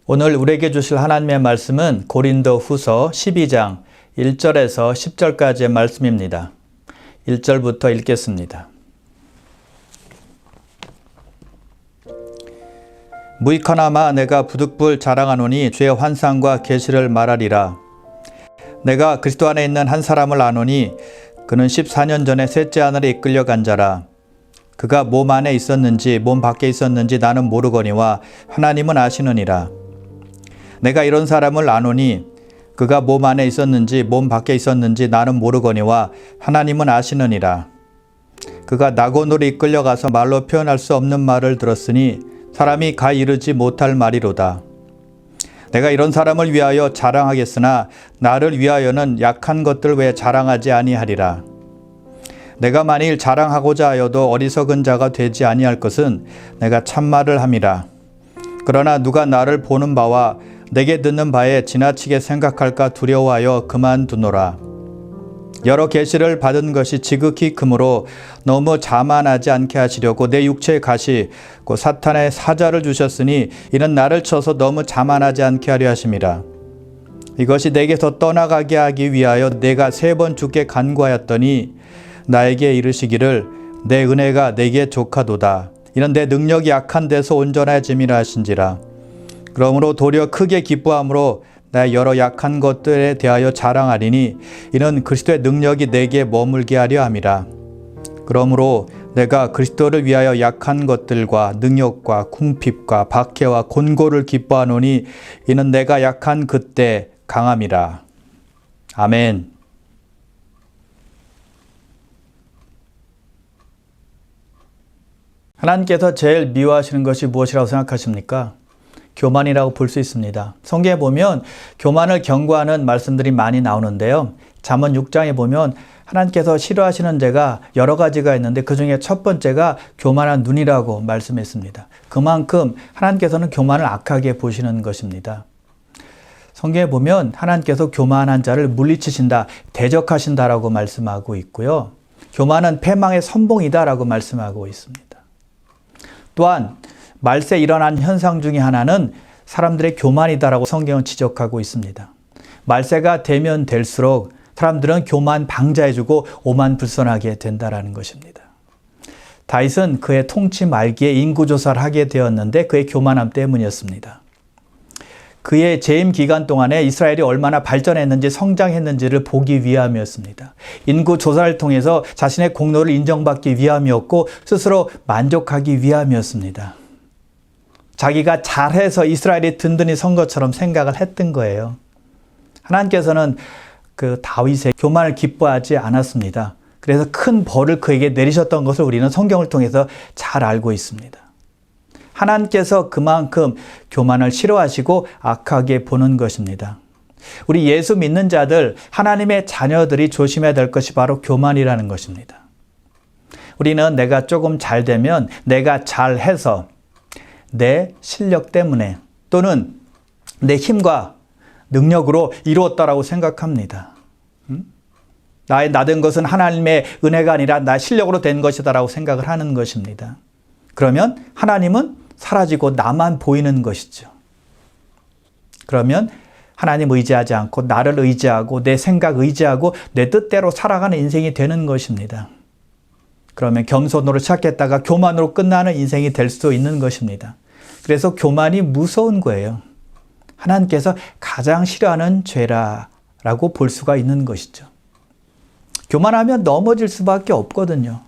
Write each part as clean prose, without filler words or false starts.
오늘 우리에게 주실 하나님의 말씀은 고린도 후서 12장 1절에서 10절까지의 말씀입니다. 1절부터 읽겠습니다. 무익하나마 내가 부득불 자랑하노니 주의 환상과 계시를 말하리라. 내가 그리스도 안에 있는 한 사람을 아노니 그는 14년 전에 셋째 하늘에 이끌려간 자라. 그가 몸 안에 있었는지 몸 밖에 있었는지 나는 모르거니와 하나님은 아시느니라. 내가 이런 사람을 아노니 그가 몸 안에 있었는지 몸 밖에 있었는지 나는 모르거니와 하나님은 아시느니라. 그가 낙원으로 이끌려가서 말로 표현할 수 없는 말을 들었으니 사람이 가 이르지 못할 말이로다. 내가 이런 사람을 위하여 자랑하겠으나 나를 위하여는 약한 것들 외에 자랑하지 아니하리라. 내가 만일 자랑하고자 하여도 어리석은 자가 되지 아니할 것은 내가 참말을 함이라. 그러나 누가 나를 보는 바와 내게 듣는 바에 지나치게 생각할까 두려워하여 그만두노라. 여러 계시를 받은 것이 지극히 크므로 너무 자만하지 않게 하시려고 내 육체의 가시 곧 사탄의 사자를 주셨으니 이는 나를 쳐서 너무 자만하지 않게 하려 하심이라. 이것이 내게서 떠나가게 하기 위하여 내가 3번 주께 간구하였더니 나에게 이르시기를 내 은혜가 내게 족하도다. 이는 내 능력이 약한 데서 온전해짐이라 하신지라. 그러므로 도리어 크게 기뻐함으로 나 여러 약한 것들에 대하여 자랑하리니 이는 그리스도의 능력이 내게 머물게 하려 함이라. 그러므로 내가 그리스도를 위하여 약한 것들과 능력과 궁핍과 박해와 곤고를 기뻐하노니 이는 내가 약한 그때 강함이라. 아멘. 하나님께서 제일 미워하시는 것이 무엇이라고 생각하십니까? 교만이라고 볼 수 있습니다. 성경에 보면 교만을 경고하는 말씀들이 많이 나오는데요. 잠언 6장에 보면 하나님께서 싫어하시는 죄가 여러 가지가 있는데 그 중에 첫 번째가 교만한 눈이라고 말씀했습니다. 그만큼 하나님께서는 교만을 악하게 보시는 것입니다. 성경에 보면 하나님께서 교만한 자를 물리치신다, 대적하신다라고 말씀하고 있고요. 교만은 패망의 선봉이다라고 말씀하고 있습니다. 또한 말세에 일어난 현상 중에 하나는 사람들의 교만이다라고 성경은 지적하고 있습니다. 말세가 되면 될수록 사람들은 교만 방자해주고 오만불선하게 된다라는 것입니다. 다윗은 그의 통치 말기에 인구조사를 하게 되었는데 그의 교만함 때문이었습니다. 그의 재임 기간 동안에 이스라엘이 얼마나 발전했는지 성장했는지를 보기 위함이었습니다. 인구조사를 통해서 자신의 공로를 인정받기 위함이었고 스스로 만족하기 위함이었습니다. 자기가 잘해서 이스라엘이 든든히 선 것처럼 생각을 했던 거예요. 하나님께서는 그 다윗의 교만을 기뻐하지 않았습니다. 그래서 큰 벌을 그에게 내리셨던 것을 우리는 성경을 통해서 잘 알고 있습니다. 하나님께서 그만큼 교만을 싫어하시고 악하게 보는 것입니다. 우리 예수 믿는 자들, 하나님의 자녀들이 조심해야 될 것이 바로 교만이라는 것입니다. 우리는 내가 조금 잘 되면 내가 잘해서 내 실력 때문에 또는 내 힘과 능력으로 이루었다라고 생각합니다. 나의 나된 것은 하나님의 은혜가 아니라 나의 실력으로 된 것이다라고 생각을 하는 것입니다. 그러면 하나님은 사라지고 나만 보이는 것이죠. 그러면 하나님 의지하지 않고 나를 의지하고 내 생각 의지하고 내 뜻대로 살아가는 인생이 되는 것입니다. 그러면 겸손으로 시작했다가 교만으로 끝나는 인생이 될 수 있는 것입니다. 그래서 교만이 무서운 거예요. 하나님께서 가장 싫어하는 죄라고 볼 수가 있는 것이죠. 교만하면 넘어질 수밖에 없거든요.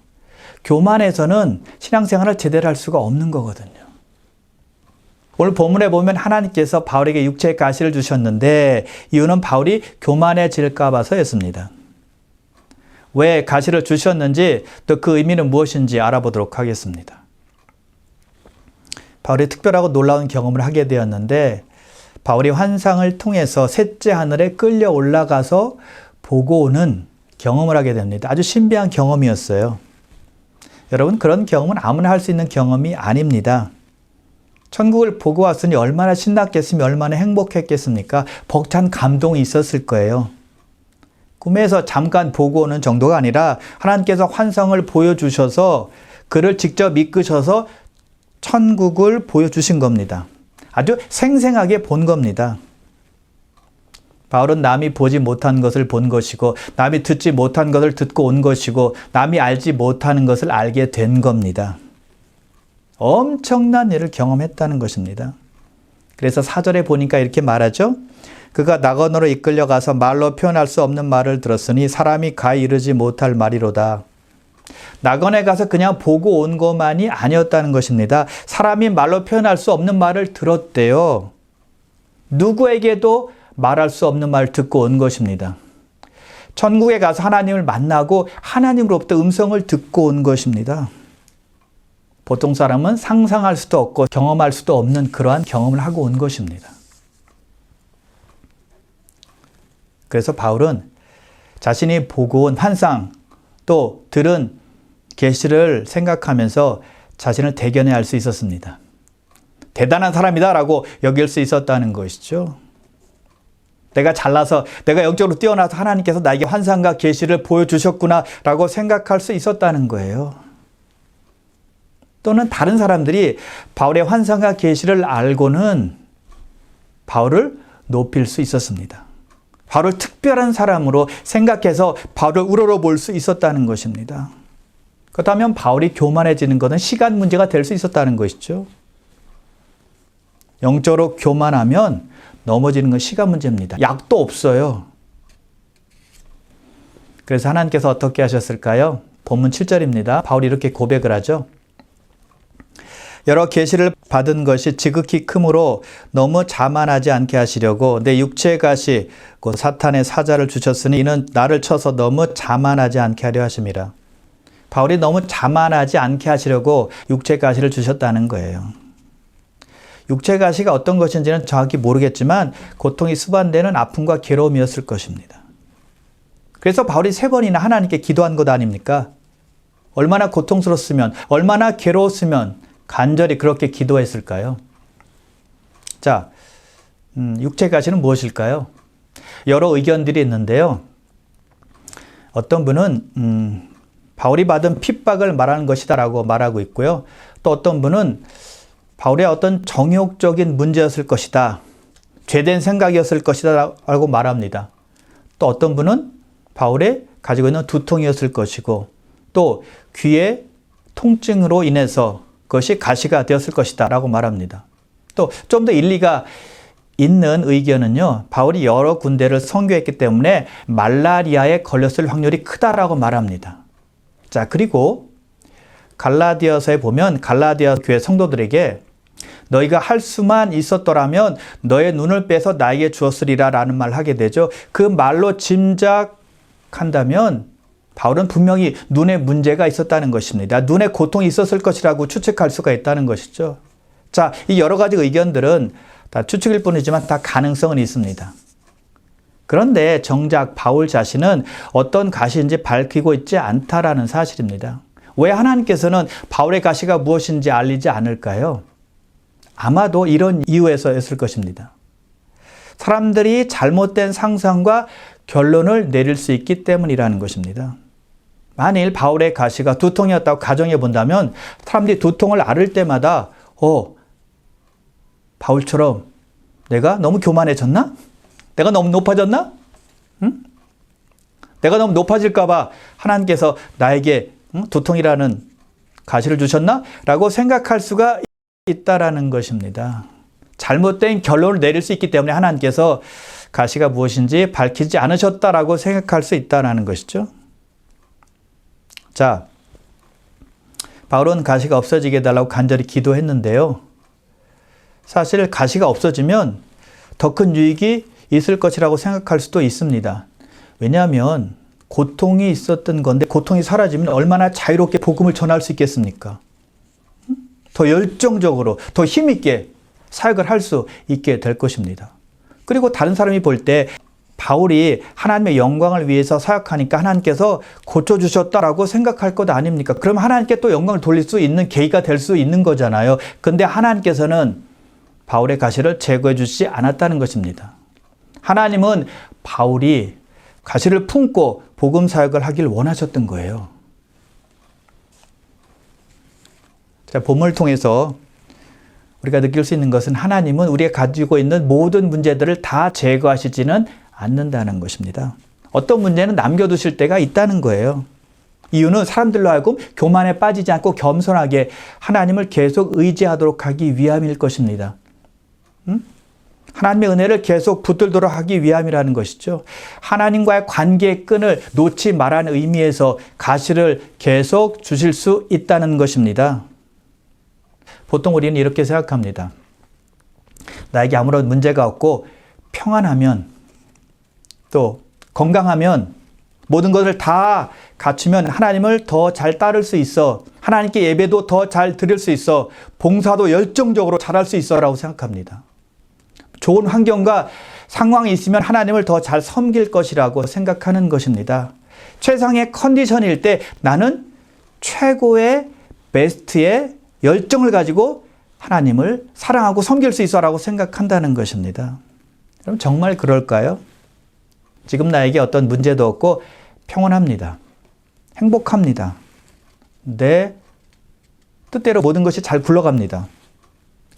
교만해서는 신앙생활을 제대로 할 수가 없는 거거든요. 오늘 본문에 보면 하나님께서 바울에게 육체의 가시를 주셨는데 이유는 바울이 교만해질까 봐서였습니다. 왜 가시를 주셨는지 또 그 의미는 무엇인지 알아보도록 하겠습니다. 바울이 특별하고 놀라운 경험을 하게 되었는데 바울이 환상을 통해서 셋째 하늘에 끌려 올라가서 보고 오는 경험을 하게 됩니다. 아주 신비한 경험이었어요. 여러분, 그런 경험은 아무나 할 수 있는 경험이 아닙니다. 천국을 보고 왔으니 얼마나 신났겠으며 얼마나 행복했겠습니까? 벅찬 감동이 있었을 거예요. 꿈에서 잠깐 보고 오는 정도가 아니라 하나님께서 환상을 보여주셔서 그를 직접 이끄셔서 천국을 보여주신 겁니다. 아주 생생하게 본 겁니다. 바울은 남이 보지 못한 것을 본 것이고 남이 듣지 못한 것을 듣고 온 것이고 남이 알지 못하는 것을 알게 된 겁니다. 엄청난 일을 경험했다는 것입니다. 그래서 4절에 보니까 이렇게 말하죠. 그가 낙원으로 이끌려가서 말로 표현할 수 없는 말을 들었으니 사람이 가히 이르지 못할 말이로다. 낙원에 가서 그냥 보고 온 것만이 아니었다는 것입니다. 사람이 말로 표현할 수 없는 말을 들었대요. 누구에게도 말할 수 없는 말을 듣고 온 것입니다. 천국에 가서 하나님을 만나고 하나님으로부터 음성을 듣고 온 것입니다. 보통 사람은 상상할 수도 없고 경험할 수도 없는 그러한 경험을 하고 온 것입니다. 그래서 바울은 자신이 보고 온 환상 또 들은 계시를 생각하면서 자신을 대견해 할 수 있었습니다. 대단한 사람이다라고 여길 수 있었다는 것이죠. 내가 잘나서 내가 영적으로 뛰어나서 하나님께서 나에게 환상과 계시를 보여주셨구나라고 생각할 수 있었다는 거예요. 또는 다른 사람들이 바울의 환상과 계시를 알고는 바울을 높일 수 있었습니다. 바울을 특별한 사람으로 생각해서 바울을 우러러볼 수 있었다는 것입니다. 그렇다면 바울이 교만해지는 것은 시간 문제가 될 수 있었다는 것이죠. 영적으로 교만하면 넘어지는 건 시간 문제입니다. 약도 없어요. 그래서 하나님께서 어떻게 하셨을까요? 본문 7절입니다. 바울이 이렇게 고백을 하죠. 여러 계시를 받은 것이 지극히 크므로 너무 자만하지 않게 하시려고 내 육체의 가시 곧 사탄의 사자를 주셨으니 이는 나를 쳐서 너무 자만하지 않게 하려 하심이라. 바울이 너무 자만하지 않게 하시려고 육체의 가시를 주셨다는 거예요. 육체의 가시가 어떤 것인지는 정확히 모르겠지만 고통이 수반되는 아픔과 괴로움이었을 것입니다. 그래서 바울이 3번이나 하나님께 기도한 것 아닙니까? 얼마나 고통스러웠으면, 얼마나 괴로웠으면 간절히 그렇게 기도했을까요? 자, 육체의 가시는 무엇일까요? 여러 의견들이 있는데요. 어떤 분은 바울이 받은 핍박을 말하는 것이다라고 말하고 있고요. 또 어떤 분은 바울의 어떤 정욕적인 문제였을 것이다. 죄된 생각이었을 것이다 라고 말합니다. 또 어떤 분은 바울의 가지고 있는 두통이었을 것이고 또 귀의 통증으로 인해서 그것이 가시가 되었을 것이다 라고 말합니다. 또 좀 더 일리가 있는 의견은요. 바울이 여러 군데를 선교했기 때문에 말라리아에 걸렸을 확률이 크다라고 말합니다. 자, 그리고 갈라디아서에 보면 갈라디아 교회 성도들에게 너희가 할 수만 있었더라면 너의 눈을 빼서 나에게 주었으리라 라는 말을 하게 되죠. 그 말로 짐작한다면 바울은 분명히 눈에 문제가 있었다는 것입니다. 눈에 고통이 있었을 것이라고 추측할 수가 있다는 것이죠. 자, 이 여러 가지 의견들은 다 추측일 뿐이지만 다 가능성은 있습니다. 그런데 정작 바울 자신은 어떤 가시인지 밝히고 있지 않다라는 사실입니다. 왜 하나님께서는 바울의 가시가 무엇인지 알리지 않을까요? 아마도 이런 이유에서였을 것입니다. 사람들이 잘못된 상상과 결론을 내릴 수 있기 때문이라는 것입니다. 만일 바울의 가시가 두통이었다고 가정해 본다면 사람들이 두통을 앓을 때마다 바울처럼 내가 너무 교만해졌나? 내가 너무 높아졌나? 응? 내가 너무 높아질까 봐 하나님께서 나에게 두통이라는 가시를 주셨나? 라고 생각할 수가 있다라는 것입니다. 잘못된 결론을 내릴 수 있기 때문에 하나님께서 가시가 무엇인지 밝히지 않으셨다라고 생각할 수 있다라는 것이죠. 자, 바울은 가시가 없어지게 해달라고 간절히 기도했는데요. 사실 가시가 없어지면 더 큰 유익이 있을 것이라고 생각할 수도 있습니다. 왜냐하면 고통이 있었던 건데 고통이 사라지면 얼마나 자유롭게 복음을 전할 수 있겠습니까? 더 열정적으로, 더 힘있게 사역을 할 수 있게 될 것입니다. 그리고 다른 사람이 볼 때 바울이 하나님의 영광을 위해서 사역하니까 하나님께서 고쳐주셨다라고 생각할 것 아닙니까? 그럼 하나님께 또 영광을 돌릴 수 있는 계기가 될 수 있는 거잖아요. 근데 하나님께서는 바울의 가시를 제거해 주시지 않았다는 것입니다. 하나님은 바울이 가시를 품고 복음 사역을 하길 원하셨던 거예요. 자, 본문을 통해서 우리가 느낄 수 있는 것은 하나님은 우리가 가지고 있는 모든 문제들을 다 제거하시지는 않는다는 것입니다. 어떤 문제는 남겨두실 때가 있다는 거예요. 이유는 사람들로 하여금 교만에 빠지지 않고 겸손하게 하나님을 계속 의지하도록 하기 위함일 것입니다. 하나님의 은혜를 계속 붙들도록 하기 위함이라는 것이죠. 하나님과의 관계의 끈을 놓지 말라는 의미에서 가시를 계속 주실 수 있다는 것입니다. 보통 우리는 이렇게 생각합니다. 나에게 아무런 문제가 없고 평안하면 또 건강하면 모든 것을 다 갖추면 하나님을 더 잘 따를 수 있어. 하나님께 예배도 더 잘 드릴 수 있어. 봉사도 열정적으로 잘할 수 있어 라고 생각합니다. 좋은 환경과 상황이 있으면 하나님을 더 잘 섬길 것이라고 생각하는 것입니다. 최상의 컨디션일 때 나는 최고의 베스트의 열정을 가지고 하나님을 사랑하고 섬길 수 있어 라고 생각한다는 것입니다. 그럼 정말 그럴까요? 지금 나에게 어떤 문제도 없고 평온합니다. 행복합니다. 내 뜻대로 모든 것이 잘 굴러갑니다.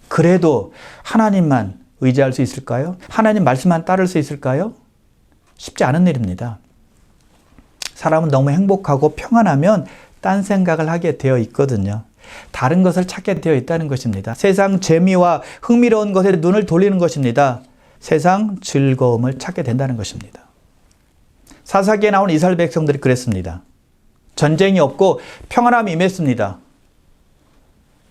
그래도 하나님만 의지할 수 있을까요? 하나님 말씀만 따를 수 있을까요? 쉽지 않은 일입니다. 사람은 너무 행복하고 평안하면 딴 생각을 하게 되어 있거든요. 다른 것을 찾게 되어 있다는 것입니다. 세상 재미와 흥미로운 것에 눈을 돌리는 것입니다. 세상 즐거움을 찾게 된다는 것입니다. 사사기에 나온 이스라엘 백성들이 그랬습니다. 전쟁이 없고 평안함이 임했습니다.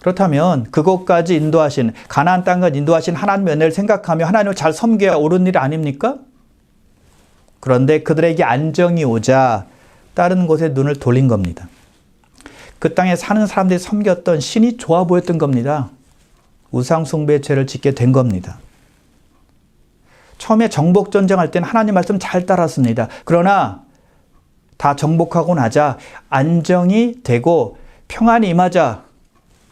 그렇다면 그곳까지 인도하신, 가나안 땅까지 인도하신 하나님의 은혜를 생각하며 하나님을 잘 섬겨야 옳은 일 아닙니까? 그런데 그들에게 안정이 오자 다른 곳에 눈을 돌린 겁니다. 그 땅에 사는 사람들이 섬겼던 신이 좋아 보였던 겁니다. 우상 숭배의 죄를 짓게 된 겁니다. 처음에 정복 전쟁할 때는 하나님 말씀 잘 따랐습니다. 그러나 다 정복하고 나자 안정이 되고 평안이 임하자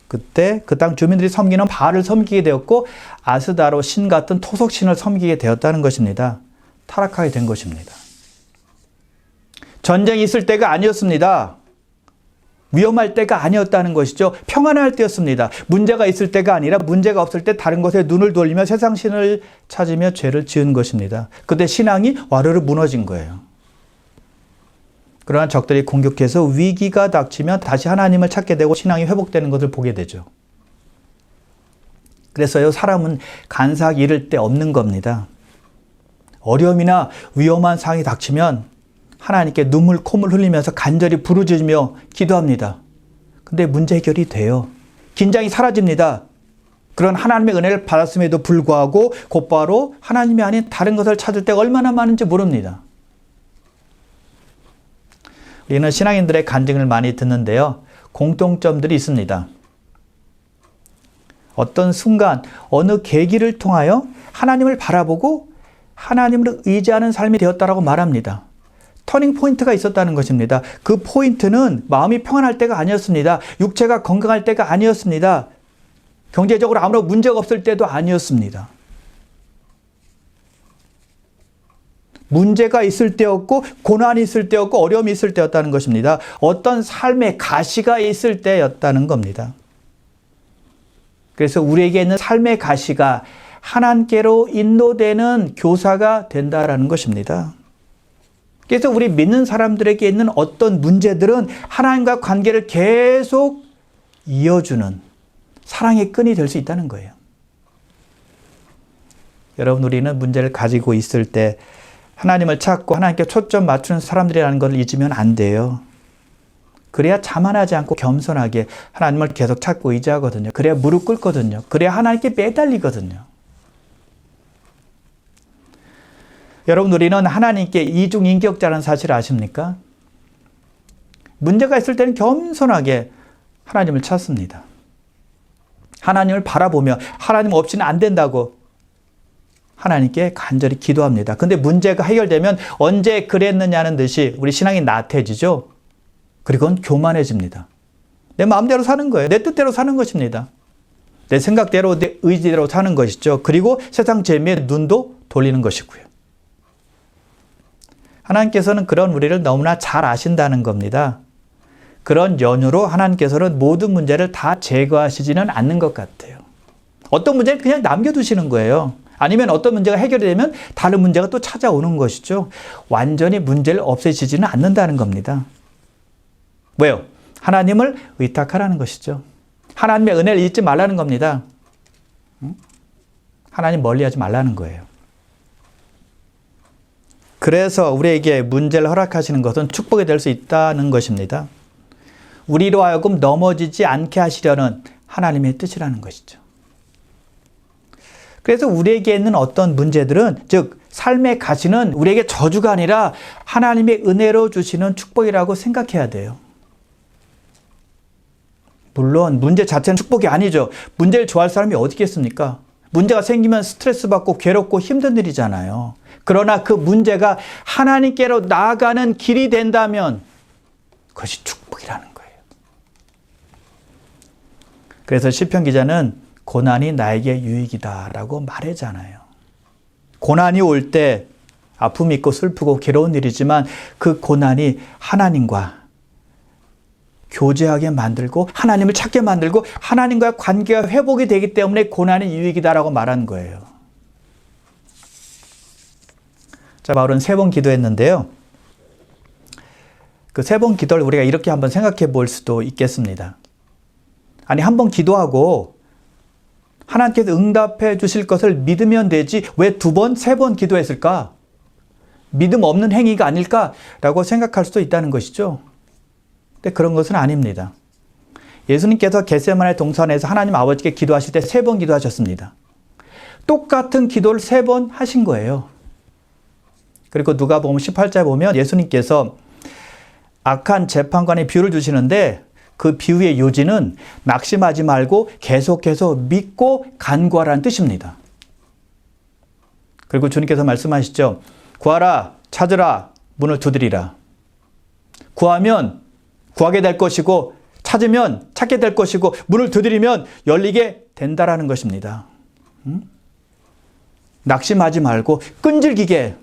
그때 그 땅 주민들이 섬기는 바알을 섬기게 되었고 아스다로 신 같은 토속신을 섬기게 되었다는 것입니다. 타락하게 된 것입니다. 전쟁이 있을 때가 아니었습니다. 위험할 때가 아니었다는 것이죠. 평안할 때였습니다. 문제가 있을 때가 아니라 문제가 없을 때 다른 것에 눈을 돌리며 세상 신을 찾으며 죄를 지은 것입니다. 그때 신앙이 와르르 무너진 거예요. 그러나 적들이 공격해서 위기가 닥치면 다시 하나님을 찾게 되고 신앙이 회복되는 것을 보게 되죠. 그래서요, 사람은 간사하게 이를 데 없는 겁니다. 어려움이나 위험한 상황이 닥치면 하나님께 눈물, 콧물 흘리면서 간절히 부르짖으며 기도합니다. 근데 문제 해결이 돼요. 긴장이 사라집니다. 그런 하나님의 은혜를 받았음에도 불구하고 곧바로 하나님이 아닌 다른 것을 찾을 때가 얼마나 많은지 모릅니다. 우리는 신앙인들의 간증을 많이 듣는데요. 공통점들이 있습니다. 어떤 순간, 어느 계기를 통하여 하나님을 바라보고 하나님을 의지하는 삶이 되었다라고 말합니다. 터닝 포인트가 있었다는 것입니다. 그 포인트는 마음이 평안할 때가 아니었습니다. 육체가 건강할 때가 아니었습니다. 경제적으로 아무런 문제가 없을 때도 아니었습니다. 문제가 있을 때였고 고난이 있을 때였고 어려움이 있을 때였다는 것입니다. 어떤 삶의 가시가 있을 때였다는 겁니다. 그래서 우리에게 있는 삶의 가시가 하나님께로 인도되는 교사가 된다라는 것입니다. 그래서 우리 믿는 사람들에게 있는 어떤 문제들은 하나님과 관계를 계속 이어주는 사랑의 끈이 될 수 있다는 거예요. 여러분, 우리는 문제를 가지고 있을 때 하나님을 찾고 하나님께 초점 맞추는 사람들이라는 것을 잊으면 안 돼요. 그래야 자만하지 않고 겸손하게 하나님을 계속 찾고 의지하거든요. 그래야 무릎 꿇거든요. 그래야 하나님께 매달리거든요. 여러분, 우리는 하나님께 이중인격자라는 사실을 아십니까? 문제가 있을 때는 겸손하게 하나님을 찾습니다. 하나님을 바라보며 하나님 없이는 안 된다고 하나님께 간절히 기도합니다. 근데 문제가 해결되면 언제 그랬느냐는 듯이 우리 신앙이 나태해지죠. 그리고 교만해집니다. 내 마음대로 사는 거예요. 내 뜻대로 사는 것입니다. 내 생각대로, 내 의지대로 사는 것이죠. 그리고 세상 재미에 눈도 돌리는 것이고요. 하나님께서는 그런 우리를 너무나 잘 아신다는 겁니다. 그런 연유로 하나님께서는 모든 문제를 다 제거하시지는 않는 것 같아요. 어떤 문제는 그냥 남겨두시는 거예요. 아니면 어떤 문제가 해결이 되면 다른 문제가 또 찾아오는 것이죠. 완전히 문제를 없애시지는 않는다는 겁니다. 왜요? 하나님을 의탁하라는 것이죠. 하나님의 은혜를 잊지 말라는 겁니다. 하나님 멀리하지 말라는 거예요. 그래서 우리에게 문제를 허락하시는 것은 축복이 될 수 있다는 것입니다. 우리로 하여금 넘어지지 않게 하시려는 하나님의 뜻이라는 것이죠. 그래서 우리에게 있는 어떤 문제들은, 즉 삶의 가시는 우리에게 저주가 아니라 하나님의 은혜로 주시는 축복이라고 생각해야 돼요. 물론 문제 자체는 축복이 아니죠. 문제를 좋아할 사람이 어디 있겠습니까? 문제가 생기면 스트레스 받고 괴롭고 힘든 일이잖아요. 그러나 그 문제가 하나님께로 나아가는 길이 된다면 그것이 축복이라는 거예요. 그래서 시편 기자는 고난이 나에게 유익이다라고 말하잖아요. 고난이 올 때 아픔이 있고 슬프고 괴로운 일이지만 그 고난이 하나님과 교제하게 만들고 하나님을 찾게 만들고 하나님과의 관계가 회복이 되기 때문에 고난이 유익이다라고 말한 거예요. 자, 바울은 3번 기도했는데요. 그 3번 기도를 우리가 이렇게 한번 생각해 볼 수도 있겠습니다. 아니, 한 번 기도하고 하나님께서 응답해 주실 것을 믿으면 되지 왜 2번, 3번 기도했을까? 믿음 없는 행위가 아닐까라고 생각할 수도 있다는 것이죠. 근데 그런 것은 아닙니다. 예수님께서 겟세마네 동산에서 하나님 아버지께 기도하실 때 3번 기도하셨습니다. 똑같은 기도를 3번 하신 거예요. 그리고 누가복음 18장에 보면 예수님께서 악한 재판관의 비유를 주시는데 그 비유의 요지는 낙심하지 말고 계속해서 믿고 간구하라는 뜻입니다. 그리고 주님께서 말씀하시죠. 구하라, 찾으라, 문을 두드리라. 구하면 구하게 될 것이고 찾으면 찾게 될 것이고 문을 두드리면 열리게 된다라는 것입니다. 낙심하지 말고 끈질기게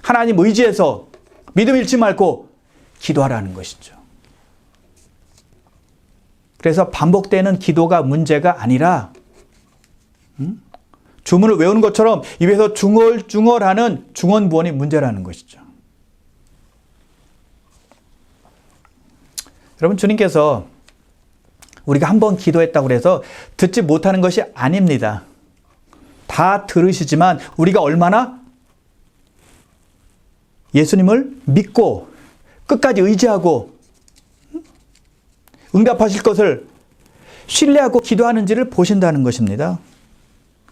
하나님 의지해서 믿음 잃지 말고 기도하라는 것이죠. 그래서 반복되는 기도가 문제가 아니라 주문을 외우는 것처럼 입에서 중얼중얼하는 중언부언이 문제라는 것이죠. 여러분, 주님께서 우리가 한 번 기도했다고 해서 듣지 못하는 것이 아닙니다. 다 들으시지만 우리가 얼마나 예수님을 믿고 끝까지 의지하고 응답하실 것을 신뢰하고 기도하는지를 보신다는 것입니다.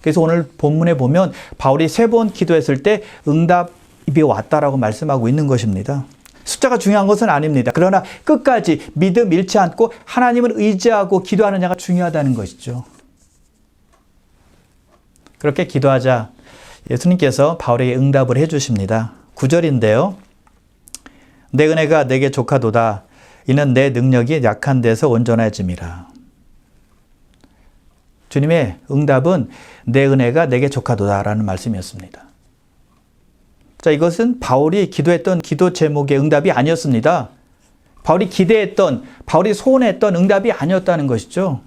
그래서 오늘 본문에 보면 바울이 3번 기도했을 때 응답이 왔다라고 말씀하고 있는 것입니다. 숫자가 중요한 것은 아닙니다. 그러나 끝까지 믿음 잃지 않고 하나님을 의지하고 기도하는 자가 중요하다는 것이죠. 그렇게 기도하자 예수님께서 바울에게 응답을 해 주십니다. 9절인데요. 내 은혜가 내게 족하도다. 이는 내 능력이 약한 데서 온전해짐이라. 주님의 응답은 내 은혜가 내게 족하도다라는 말씀이었습니다. 자, 이것은 바울이 기도했던 기도 제목의 응답이 아니었습니다. 바울이 기대했던, 바울이 소원했던 응답이 아니었다는 것이죠.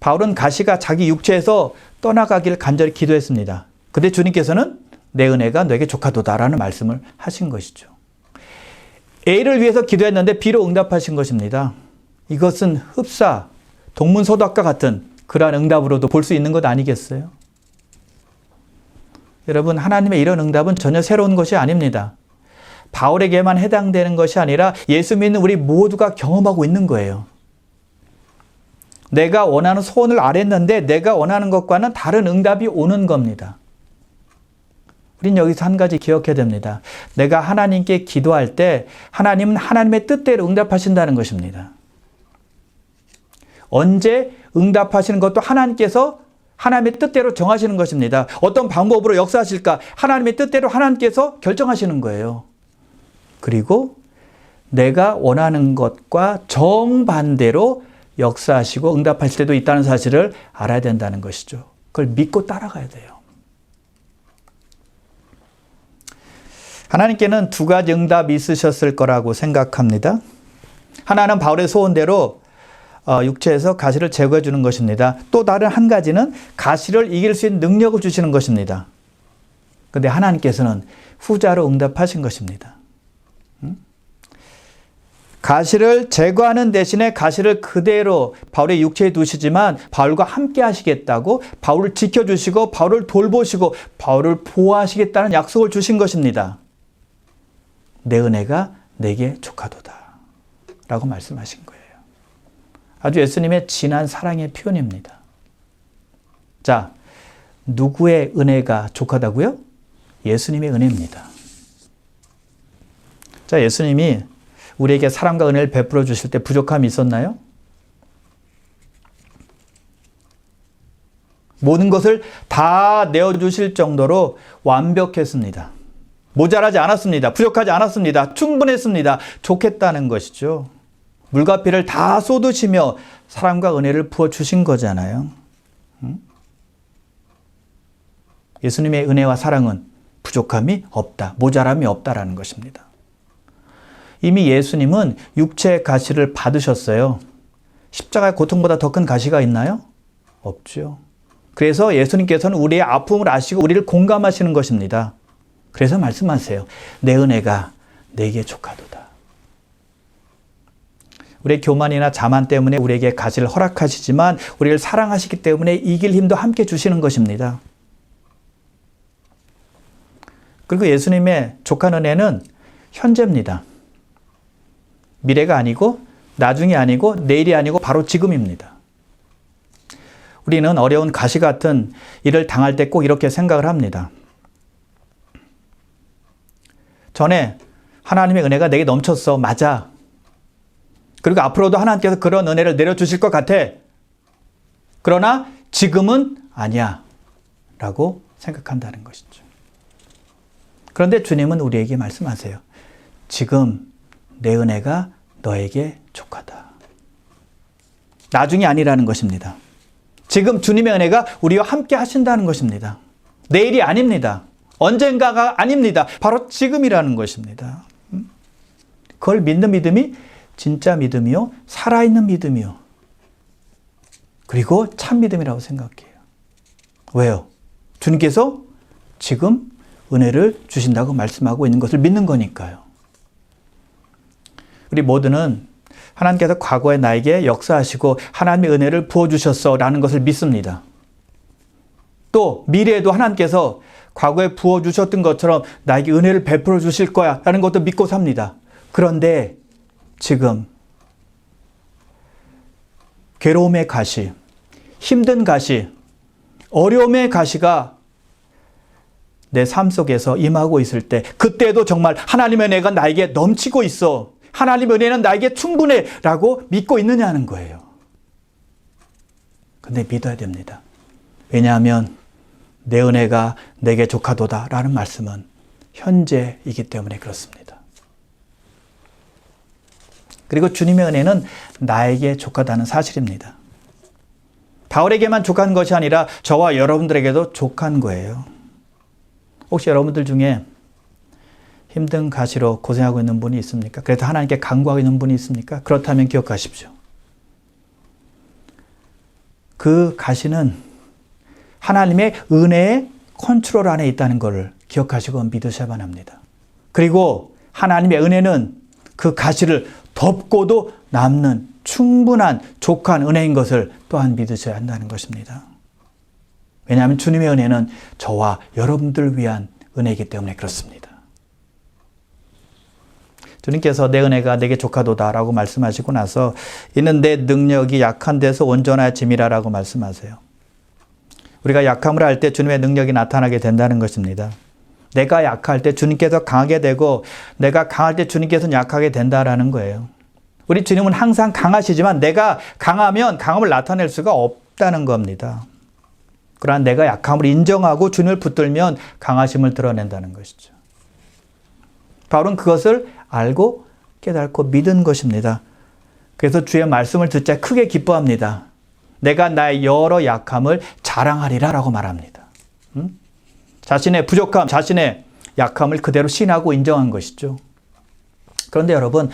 바울은 가시가 자기 육체에서 떠나가길 간절히 기도했습니다. 근데 주님께서는 내 은혜가 내게 족하도다라는 말씀을 하신 것이죠. A를 위해서 기도했는데 B로 응답하신 것입니다. 이것은 흡사, 동문서답과 같은 그러한 응답으로도 볼 수 있는 것 아니겠어요? 여러분, 하나님의 이런 응답은 전혀 새로운 것이 아닙니다. 바울에게만 해당되는 것이 아니라 예수 믿는 우리 모두가 경험하고 있는 거예요. 내가 원하는 소원을 아랬는데 내가 원하는 것과는 다른 응답이 오는 겁니다. 우린 여기서 한 가지 기억해야 됩니다. 내가 하나님께 기도할 때 하나님은 하나님의 뜻대로 응답하신다는 것입니다. 언제 응답하시는 것도 하나님께서 하나님의 뜻대로 정하시는 것입니다. 어떤 방법으로 역사하실까? 하나님의 뜻대로 하나님께서 결정하시는 거예요. 그리고 내가 원하는 것과 정반대로 역사하시고 응답하실 때도 있다는 사실을 알아야 된다는 것이죠. 그걸 믿고 따라가야 돼요. 하나님께는 2가지 응답이 있으셨을 거라고 생각합니다. 하나는 바울의 소원대로 육체에서 가시를 제거해 주는 것입니다. 또 다른 한 가지는 가시를 이길 수 있는 능력을 주시는 것입니다. 그런데 하나님께서는 후자로 응답하신 것입니다. 가시를 제거하는 대신에 가시를 그대로 바울의 육체에 두시지만 바울과 함께 하시겠다고, 바울을 지켜주시고 바울을 돌보시고 바울을 보호하시겠다는 약속을 주신 것입니다. 내 은혜가 내게 족하도다 라고 말씀하신 거예요. 아주 예수님의 진한 사랑의 표현입니다. 자, 누구의 은혜가 족하다고요? 예수님의 은혜입니다. 자, 예수님이 우리에게 사랑과 은혜를 베풀어 주실 때 부족함이 있었나요? 모든 것을 다 내어주실 정도로 완벽했습니다. 모자라지 않았습니다. 부족하지 않았습니다. 충분했습니다. 좋겠다는 것이죠. 물과 피를 다 쏟으시며 사랑과 은혜를 부어주신 거잖아요. 예수님의 은혜와 사랑은 부족함이 없다, 모자람이 없다라는 것입니다. 이미 예수님은 육체의 가시를 받으셨어요. 십자가의 고통보다 더 큰 가시가 있나요? 없죠. 그래서 예수님께서는 우리의 아픔을 아시고 우리를 공감하시는 것입니다. 그래서 말씀하세요. 내 은혜가 내게 족하도다. 우리의 교만이나 자만 때문에 우리에게 가시를 허락하시지만 우리를 사랑하시기 때문에 이길 힘도 함께 주시는 것입니다. 그리고 예수님의 족한 은혜는 현재입니다. 미래가 아니고 나중이 아니고 내일이 아니고 바로 지금입니다. 우리는 어려운 가시 같은 일을 당할 때 꼭 이렇게 생각을 합니다. 전에 하나님의 은혜가 내게 넘쳤어. 맞아. 그리고 앞으로도 하나님께서 그런 은혜를 내려주실 것 같아. 그러나 지금은 아니야. 라고 생각한다는 것이죠. 그런데 주님은 우리에게 말씀하세요. 지금 내 은혜가 너에게 족하다. 나중이 아니라는 것입니다. 지금 주님의 은혜가 우리와 함께 하신다는 것입니다. 내일이 아닙니다. 언젠가가 아닙니다. 바로 지금이라는 것입니다. 그걸 믿는 믿음이 진짜 믿음이요, 살아있는 믿음이요, 그리고 참 믿음이라고 생각해요. 왜요? 주님께서 지금 은혜를 주신다고 말씀하고 있는 것을 믿는 거니까요. 우리 모두는 하나님께서 과거에 나에게 역사하시고 하나님의 은혜를 부어주셨어 라는 것을 믿습니다. 또 미래에도 하나님께서 과거에 부어주셨던 것처럼 나에게 은혜를 베풀어 주실 거야 라는 것도 믿고 삽니다. 그런데 지금 괴로움의 가시, 힘든 가시, 어려움의 가시가 내 삶 속에서 임하고 있을 때, 그때도 정말 하나님의 은혜가 나에게 넘치고 있어, 하나님의 은혜는 나에게 충분해 라고 믿고 있느냐는 거예요. 근데 믿어야 됩니다. 왜냐하면 내 은혜가 내게 족하도다 라는 말씀은 현재이기 때문에 그렇습니다. 그리고 주님의 은혜는 나에게 족하다는 사실입니다. 바울에게만 족한 것이 아니라 저와 여러분들에게도 족한 거예요. 혹시 여러분들 중에 힘든 가시로 고생하고 있는 분이 있습니까? 그래서 하나님께 간구하고 있는 분이 있습니까? 그렇다면 기억하십시오. 그 가시는 하나님의 은혜의 컨트롤 안에 있다는 것을 기억하시고 믿으셔야만 합니다. 그리고 하나님의 은혜는 그 가시를 덮고도 남는 충분한 족한 은혜인 것을 또한 믿으셔야 한다는 것입니다. 왜냐하면 주님의 은혜는 저와 여러분들을 위한 은혜이기 때문에 그렇습니다. 주님께서 내 은혜가 내게 족하도다 라고 말씀하시고 나서 이는 내 능력이 약한 데서 온전하짐이라 라고 말씀하세요. 우리가 약함을 할 때 주님의 능력이 나타나게 된다는 것입니다. 내가 약할 때 주님께서 강하게 되고 내가 강할 때 주님께서는 약하게 된다라는 거예요. 우리 주님은 항상 강하시지만 내가 강하면 강함을 나타낼 수가 없다는 겁니다. 그러나 내가 약함을 인정하고 주님을 붙들면 강하심을 드러낸다는 것이죠. 바울은 그것을 알고 깨닫고 믿은 것입니다. 그래서 주의 말씀을 듣자 크게 기뻐합니다. 내가 나의 여러 약함을 자랑하리라 라고 말합니다. 자신의 부족함, 자신의 약함을 그대로 시인하고 인정한 것이죠. 그런데 여러분,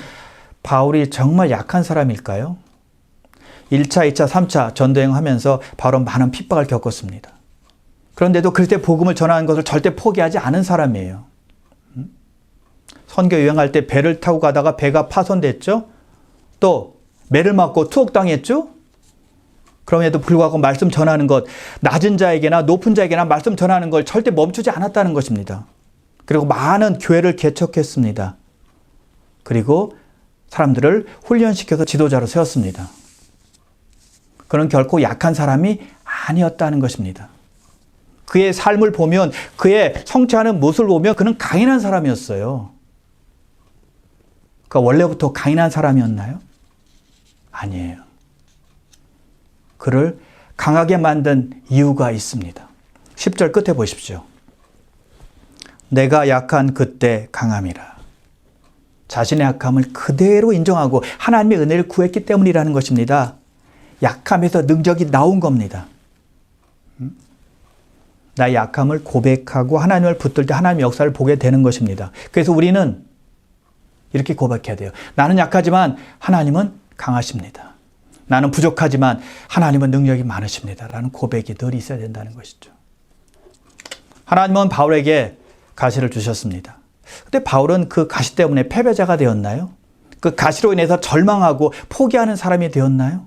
바울이 정말 약한 사람일까요? 1차, 2차, 3차 전도행하면서 바로 많은 핍박을 겪었습니다. 그런데도 그때 복음을 전하는 것을 절대 포기하지 않은 사람이에요. 선교 여행할 때 배를 타고 가다가 배가 파손됐죠? 또 매를 맞고 투옥당했죠? 그럼에도 불구하고 말씀 전하는 것, 낮은 자에게나 높은 자에게나 말씀 전하는 걸 절대 멈추지 않았다는 것입니다. 그리고 많은 교회를 개척했습니다. 그리고 사람들을 훈련시켜서 지도자로 세웠습니다. 그는 결코 약한 사람이 아니었다는 것입니다. 그의 삶을 보면, 그의 성취하는 모습을 보면 그는 강인한 사람이었어요. 그가 원래부터 강인한 사람이었나요? 아니에요. 그를 강하게 만든 이유가 있습니다. 10절 끝에 보십시오. 내가 약한 그때 강함이라. 자신의 약함을 그대로 인정하고 하나님의 은혜를 구했기 때문이라는 것입니다. 약함에서 능력이 나온 겁니다. 나의 약함을 고백하고 하나님을 붙들 때 하나님의 역사를 보게 되는 것입니다. 그래서 우리는 이렇게 고백해야 돼요. 나는 약하지만 하나님은 강하십니다. 나는 부족하지만 하나님은 능력이 많으십니다. 라는 고백이 늘 있어야 된다는 것이죠. 하나님은 바울에게 가시를 주셨습니다. 근데 바울은 그 가시 때문에 패배자가 되었나요? 그 가시로 인해서 절망하고 포기하는 사람이 되었나요?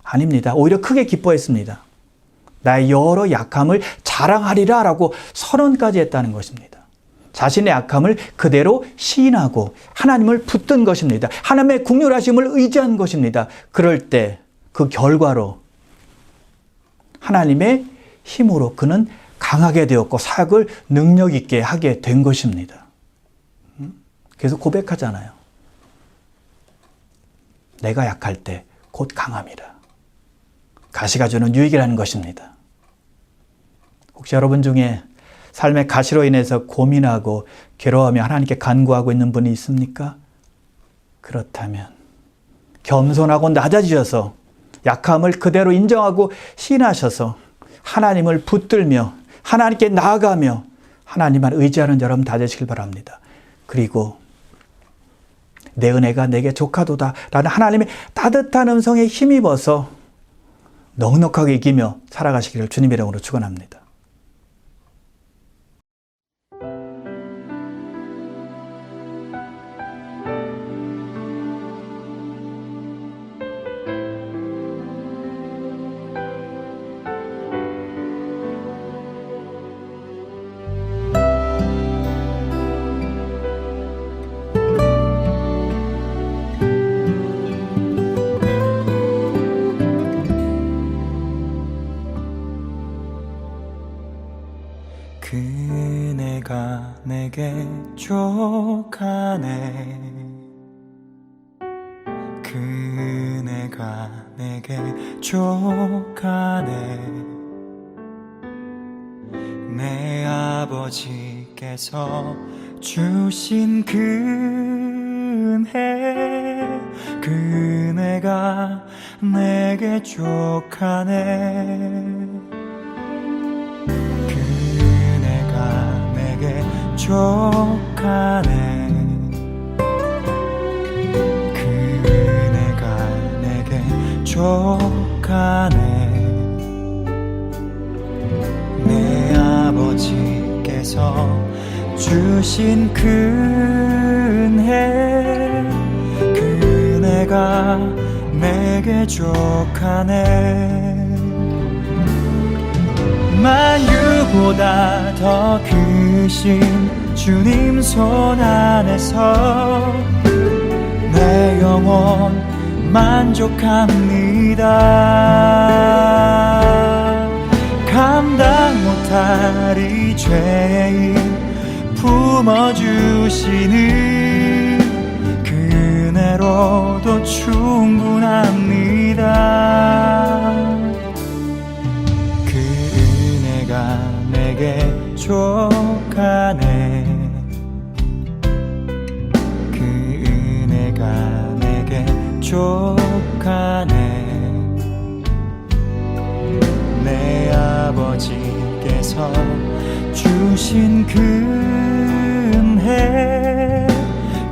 아닙니다. 오히려 크게 기뻐했습니다. 나의 여러 약함을 자랑하리라 라고 선언까지 했다는 것입니다. 자신의 약함을 그대로 시인하고 하나님을 붙든 것입니다. 하나님의 국률하심을 의지한 것입니다. 그럴 때 그 결과로 하나님의 힘으로 그는 강하게 되었고 사역을 능력 있게 하게 된 것입니다. 그래서 고백하잖아요. 내가 약할 때 곧 강함이라. 가시가 주는 유익이라는 것입니다. 혹시 여러분 중에 삶의 가시로 인해서 고민하고 괴로워하며 하나님께 간구하고 있는 분이 있습니까? 그렇다면 겸손하고 낮아지셔서 약함을 그대로 인정하고 시인하셔서 하나님을 붙들며 하나님께 나아가며 하나님만 의지하는 여러분 다 되시길 바랍니다. 그리고 내 은혜가 내게 족하도다 라는 하나님의 따뜻한 음성에 힘입어서 넉넉하게 이기며 살아가시기를 주님의 이름으로 축원합니다. 그네가 내게 족하네. 그네가 내게 족하네. 내 아버지께서 주신 그은혜, 그네가 내게 족하네. 족하네. 그네가 내게 족하네. 내 아버지께서 주신 그은혜, 그네가 내게 족하네. 만유보다 더 크신 주님 손 안에서 내 영혼 만족합니다. 감당 못할 이 죄인 품어주시는 그네로도 충분합니다. 내게 족하네. 그 은혜가 내게 족하네. 내 아버지께서 주신 그 은혜,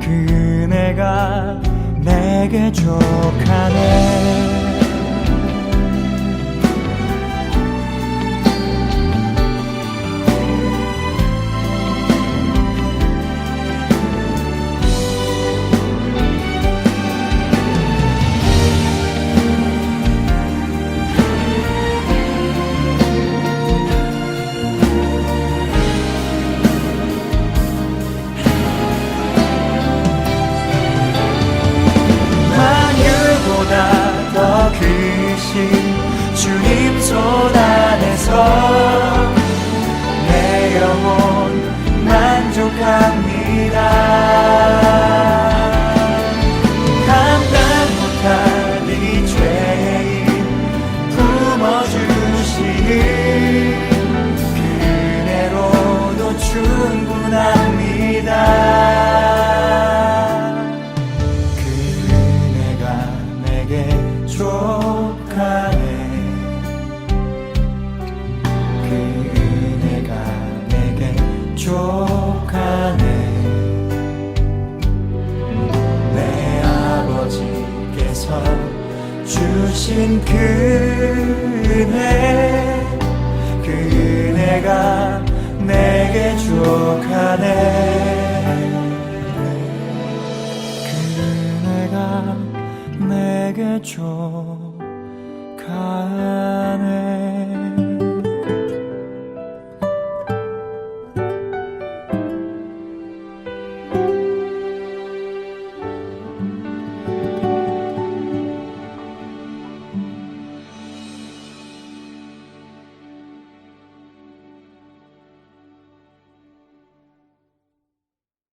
그 은혜가 내게 족하네. 족합니다. 감당 못할 이 죄인 품어주시는 그 은혜로도 충분합니다. 그 은혜가 내게 족하네. 그 은혜가 내게 족하네. 내 아버지께서 주신 그 은혜, 그 은혜가 내게 족하네. 그 은혜가 내게 족하네.